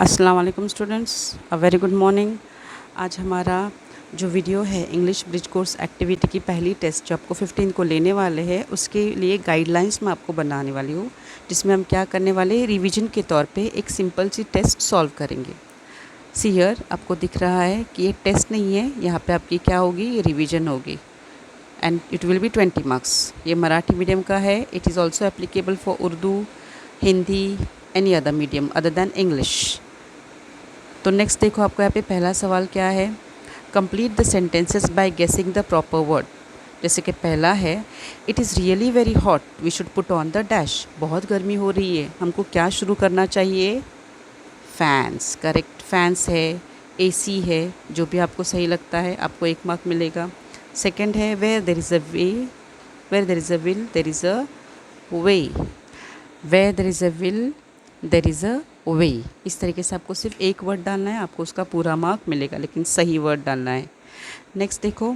अस्सलाम वालेकुम students, a very good morning. आज हमारा जो वीडियो है इंग्लिश ब्रिज कोर्स एक्टिविटी की पहली टेस्ट जो आपको 15 को लेने वाले हैं उसके लिए गाइडलाइंस मैं आपको बनाने वाली हूँ, जिसमें हम क्या करने वाले हैं, रिवीजन के तौर पे एक सिंपल सी टेस्ट सॉल्व करेंगे। सी हियर आपको दिख रहा है कि ये टेस्ट नहीं है, यहाँ पे आपकी क्या होगी, ये रिवीजन होगी and it will be 20 marks. ये मराठी मीडियम का है। It is also applicable for Urdu, Hindi, any other medium other than English. तो नेक्स्ट देखो, आपको यहाँ पे पहला सवाल क्या है, complete the sentences by guessing the proper word. जैसे कि पहला है, it is really very hot we should put on the dash. बहुत गर्मी हो रही है, हमको क्या शुरू करना चाहिए, फैंस। करेक्ट, फैंस है, एसी है, जो भी आपको सही लगता है आपको 1 मार्क मिलेगा। सेकंड है, where there is a way, where there is a will there is a way, where there is a will there is a way. इस तरीके से आपको सिर्फ एक वर्ड डालना है, आपको उसका पूरा मार्क मिलेगा, लेकिन सही वर्ड डालना है। नेक्स्ट देखो,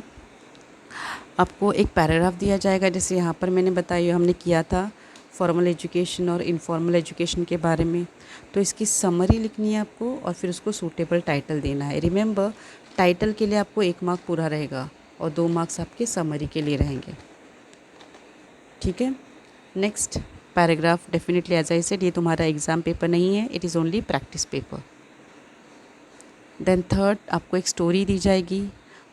आपको एक पैराग्राफ दिया जाएगा, जैसे यहाँ पर मैंने बताया, हमने किया था फॉर्मल एजुकेशन और इनफॉर्मल एजुकेशन के बारे में। तो इसकी समरी लिखनी है आपको और फिर उसको सूटेबल टाइटल देना है। रिमेंबर, टाइटल के लिए आपको 1 मार्क पूरा रहेगा और 2 मार्क्स आपके समरी के लिए रहेंगे। ठीक है। Next paragraph, definitely as I said, ये तुम्हारा एग्ज़ाम पेपर नहीं है, it is only practice paper. Then third, आपको एक स्टोरी दी जाएगी,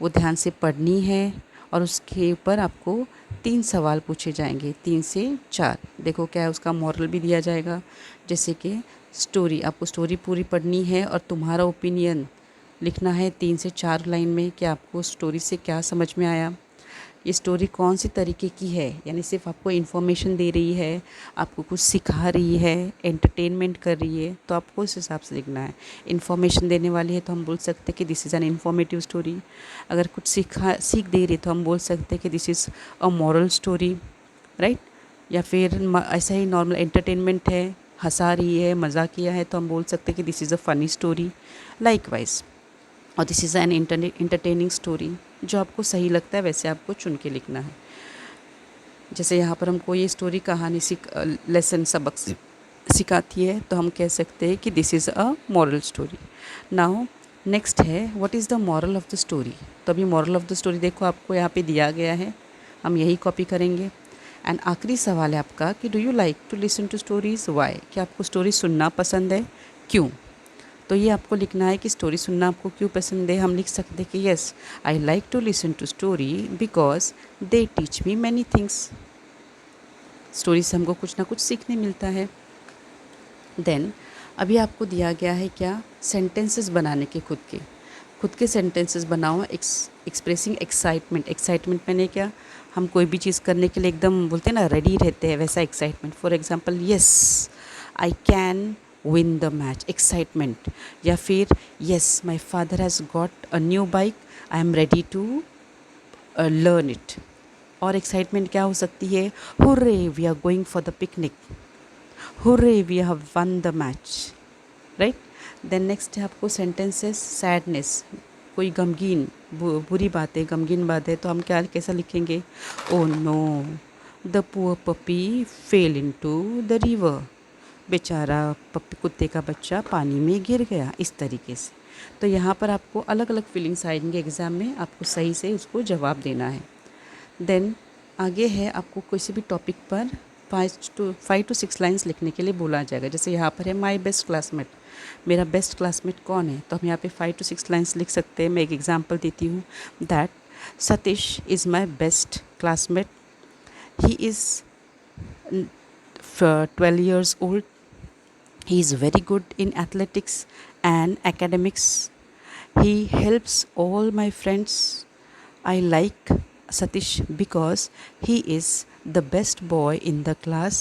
वो ध्यान से पढ़नी है और उसके ऊपर आपको 3 सवाल पूछे जाएंगे, 3 से 4। देखो क्या है, उसका मॉरल भी दिया जाएगा। जैसे कि स्टोरी, आपको स्टोरी पूरी पढ़नी है और तुम्हारा ओपिनियन लिखना है 3 से 4 लाइन में कि आपको स्टोरी से क्या समझ में आया, ये स्टोरी कौन सी तरीके की है, यानी सिर्फ आपको इन्फॉर्मेशन दे रही है, आपको कुछ सिखा रही है, एंटरटेनमेंट कर रही है, तो आपको इस हिसाब से लिखना है। इन्फॉर्मेशन देने वाली है तो हम बोल सकते हैं कि this is N informative story. अगर कुछ सीख दे रही है तो हम बोल सकते हैं कि this is a moral story, right. या फिर ऐसा ही नॉर्मल एंटरटेनमेंट है, हंसा रही है, मज़ा किया है, तो हम बोल सकते हैं कि this is a funny story, likewise. और this is an entertaining story. जो आपको सही लगता है वैसे आपको चुन के लिखना है। जैसे यहाँ पर हमको ये स्टोरी कहानी लेसन सबक सिखाती है, तो हम कह सकते हैं कि this is a moral story. Now next है, what is the moral of the story. तो अभी मॉरल ऑफ़ द स्टोरी देखो आपको यहाँ पे दिया गया है, हम यही कॉपी करेंगे। एंड आखिरी सवाल है आपका कि do you like to listen to stories, why. क्या आपको स्टोरी सुनना पसंद है, क्यों। तो ये आपको लिखना है कि स्टोरी सुनना आपको क्यों पसंद है। हम लिख सकते हैं कि yes, I like to listen to story because they teach me many things. Story से हमको कुछ ना कुछ सीखने मिलता है। देन अभी आपको दिया गया है क्या, सेंटेंसेस बनाने के, खुद के सेंटेंसेस बनाओ। एक्सप्रेसिंग एक्साइटमेंट, एक्साइटमेंट मैंने क्या, हम कोई भी चीज़ करने के लिए एकदम बोलते हैं ना, रेडी रहते हैं, वैसा excitement. For example, yes I can win the match, excitement. या फिर yes my father has got a new bike, I am ready to learn it. और एक्साइटमेंट क्या हो सकती है, hurray we are going for the picnic, hurray we have won the match, right. Then next है आपको sentences, sadness, कोई गमगीन बुरी बात है, गमगीन बात है, तो हम क्या कैसा लिखेंगे, oh know the poor puppy fail into the river, बेचारा पप्पी कुत्ते का बच्चा पानी में गिर गया, इस तरीके से। तो यहाँ पर आपको अलग अलग फीलिंग्स आएंगे एग्ज़ाम में, आपको सही से उसको जवाब देना है। देन आगे है, आपको किसी भी टॉपिक पर 5 to 6 लाइन्स लिखने के लिए बोला जाएगा। जैसे यहाँ पर है माई बेस्ट क्लासमेट, मेरा बेस्ट क्लासमेट कौन है, तो हम यहाँ पे 5 to 6 लाइन्स लिख सकते हैं। मैं एक एग्जांपल देती हूँ, that Satish is my best classmate, he is 12 years old, he is very good in athletics and academics, he helps all my friends, I like Satish because he is the best boy in the class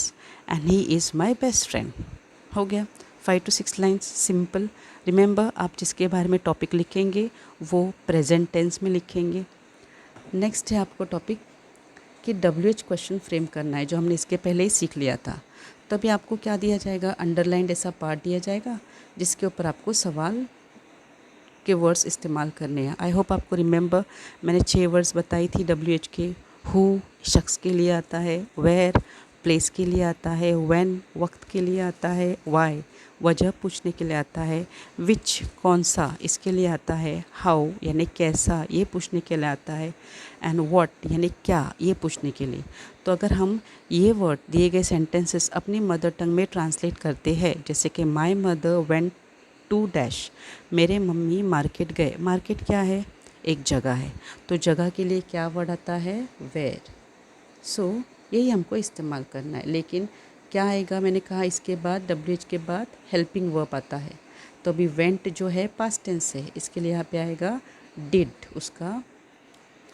and he is my best friend। हो गया 5 to 6 lines, simple. Remember, आप जिसके बारे में topic लिखेंगे वो present tense में लिखेंगे। नेक्स्ट है आपको टॉपिक कि WH क्वेश्चन फ्रेम करना है, जो हमने इसके पहले ही सीख लिया था। तभी आपको क्या दिया जाएगा, अंडरलाइंड ऐसा पार्ट दिया जाएगा जिसके ऊपर आपको सवाल के वर्ड्स इस्तेमाल करने हैं। आई होप आपको रिमेंबर, मैंने 6 वर्ड्स बताई थी WH के। हु शख्स के लिए आता है, वेयर प्लेस के लिए आता है, व्हेन वक्त के लिए आता है, व्हाई वजह पूछने के लिए आता है, विच कौन सा इसके लिए आता है, हाउ यानी कैसा ये पूछने के लिए आता है, एंड व्हाट यानी क्या ये पूछने के लिए। तो अगर हम ये वर्ड दिए गए सेंटेंसेस अपनी मदर टंग में ट्रांसलेट करते हैं, जैसे कि my mother went to dash, मेरे मम्मी मार्केट गए। मार्केट क्या है? एक जगह है, तो जगह के लिए क्या वर्ड आता है? वेयर। सो यही हमको इस्तेमाल करना है। लेकिन क्या आएगा, मैंने कहा इसके बाद WH के बाद हेल्पिंग वर्ब आता है। तो अभी वेंट जो है पास्ट टेंस है, इसके लिए यहाँ पे आएगा डिड, उसका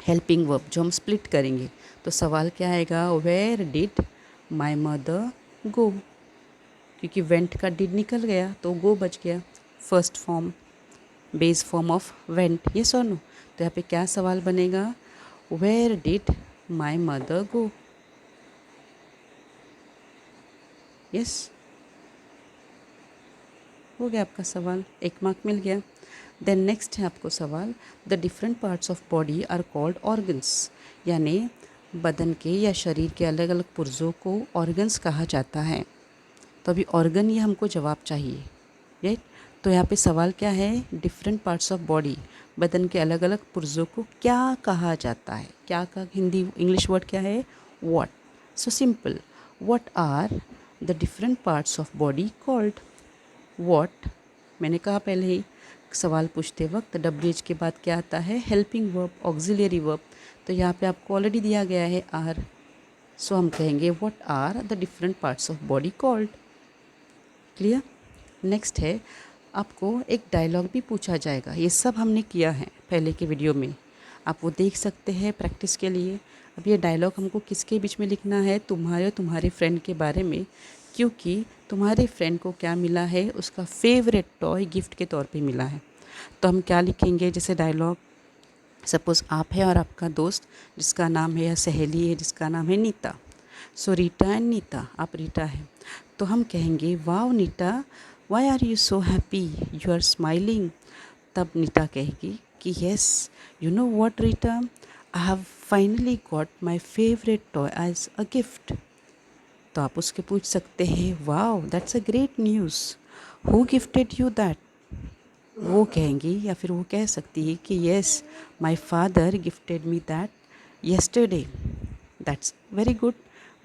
हेल्पिंग वर्ब जो हम स्प्लिट करेंगे। तो सवाल क्या आएगा? Where did my mother go, क्योंकि वेंट का डिड निकल गया तो गो बच गया, first form base form of went, ये और नो। तो यहाँ पे क्या सवाल बनेगा? Where did my mother go. Yes, हो गया आपका सवाल, 1 मार्क मिल गया। देन नेक्स्ट है आपको सवाल, the different parts of body are called organs, यानी बदन के या शरीर के अलग अलग पुर्जों को ऑर्गन्स कहा जाता है। तो अभी ऑर्गन ये हमको जवाब चाहिए, राइट। तो यहाँ पे सवाल क्या है? डिफरेंट पार्ट्स ऑफ बॉडी, बदन के अलग अलग पुर्जों को क्या कहा जाता है? क्या का हिंदी इंग्लिश वर्ड क्या है? What. So simple, what are the different parts of body called? What, मैंने कहा पहले ही सवाल पूछते वक्त WH के बाद क्या आता है? Helping verb, auxiliary verb. तो यहाँ पे आपको ऑलरेडी दिया गया है आर, सो हम कहेंगे what are the different parts of body called. Clear? Next है, आपको एक डायलॉग भी पूछा जाएगा। ये सब हमने किया है पहले के वीडियो में, आप वो देख सकते हैं प्रैक्टिस के लिए। अब ये डायलॉग हमको किसके बीच में लिखना है? तुम्हारे और तुम्हारे फ्रेंड के बारे में, क्योंकि तुम्हारे फ्रेंड को क्या मिला है? उसका फेवरेट टॉय गिफ्ट के तौर पे मिला है। तो हम क्या लिखेंगे? जैसे डायलॉग, सपोज़ आप है और आपका दोस्त जिसका नाम है या सहेली है जिसका नाम है नीता। सो रीटा एंड नीता, आप रीटा है तो हम कहेंगे wow Nita, why are you so happy, you are smiling. तब नीता कहेगी कि yes, you know what Rita, I have finally got my favourite toy as a gift. तो आप उसके पूछ सकते हैं wow that's a great news, who gifted you that. वो कहेंगी या फिर वो कह सकती है कि yes, my father gifted me that yesterday. That's very good.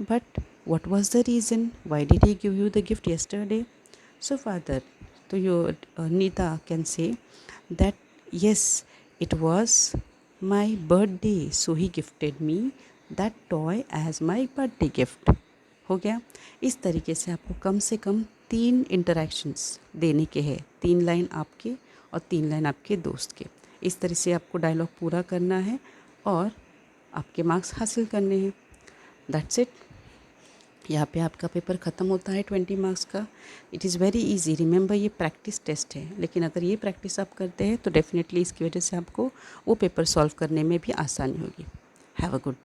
But what was the reason? Why did he give you the gift yesterday? So father, so your Nita can say that yes, it was my birthday, so he gifted me that toy as my birthday gift. हो गया। इस तरीके से आपको कम से कम 3 interactions देने के हैं, 3 लाइन आपके और 3 लाइन आपके दोस्त के। इस तरह से आपको डायलॉग पूरा करना है और आपके मार्क्स हासिल करने हैं। That's it. यहाँ पे आपका पेपर ख़त्म होता है 20 मार्क्स का। It is very easy, remember ये प्रैक्टिस टेस्ट है, लेकिन अगर ये प्रैक्टिस आप करते हैं तो डेफिनेटली इसकी वजह से आपको वो पेपर सॉल्व करने में भी आसानी होगी। Have a good